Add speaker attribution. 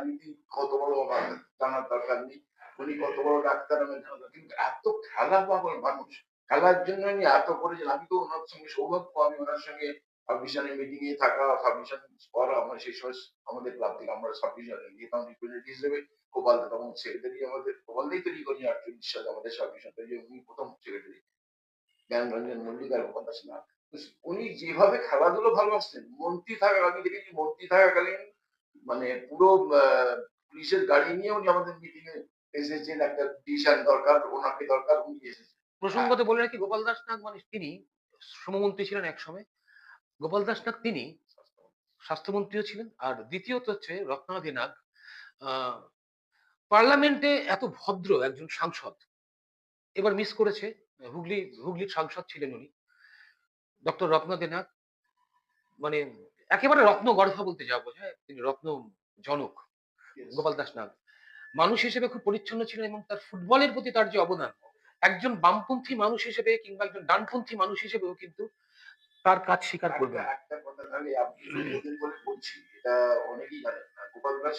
Speaker 1: রাজনীতি কত বড় জানার দরকার নেই। উনি কত বড় ডাক্তার আমার জানার দরকার, কিন্তু এত খেলা পাগল মানুষ। খেলার জন্য উনি এত করেছেন। আমি তো উনার সঙ্গে সৌভাগ্য, আমি উনার সঙ্গে সাবমিশনের মিটিং এ থাকা, সাবমিশন করা। আমরা সেই সময় আমাদের ক্লাব থেকে আমরা সাবমিশন যেতাম রিপ্রেজেন্টেটিভ হিসেবে। গোপাল দা তখন সেক্রেটারি, আমাদের গোপাল দাই তৈরি করেনি 48 সালে আমাদের সাবমিশন তৈরি, উনি প্রথম সেক্রেটারি। জ্ঞানরঞ্জন মল্লিক আর গোপাল দাস না। উনি যেভাবে খেলাধুলো ভালোবাসতেন, মন্ত্রী থাকা আমি দেখেছি মন্ত্রী থাকাকালীন মানে পুরো পুলিশের গাড়ি নিয়ে উনি আমাদের মিটিং এ এসেছেন। একটা ডিসিশন দরকার, ওনাকে দরকার, উনি এসেছেন। হ্যাঁ,
Speaker 2: প্রসঙ্গত বলে রাখি গোপাল দাস নাগ মানে তিনি শ্রমমন্ত্রী ছিলেন একসময়। গোপাল দাস নাগ তিনি স্বাস্থ্যমন্ত্রীও ছিলেন। আর দ্বিতীয়ত হচ্ছে রত্নাদি নাগ আ পার্লামেন্টে এত ভদ্র একজন সাংসদ এবার মিস করেছে। হুগলির সাংসদ ছিলেন উনি। ডক্টর রত্নাদি নাগ মানে একেবারে রত্নগর্ভা বলতে যা বোঝায় তিনি রত্ন জনক
Speaker 1: ইয়েস।
Speaker 2: গোপাল দাস নাগ। মানুষ হিসেবে খুব পরিচ্ছন্ন ছিলেন এবং তার ফুটবলের প্রতি তার যে অবদান, একজন বামপন্থী মানুষ হিসেবে কিংবা একজন ডানপন্থী মানুষ হিসেবেও কিন্তু তার কাজ স্বীকার
Speaker 1: একটা
Speaker 2: করবেন।
Speaker 1: একটা কথা তাহলে আপনি বললেন বলে বলছি। এটা অনেকেই জানেন না। গোপাল দাস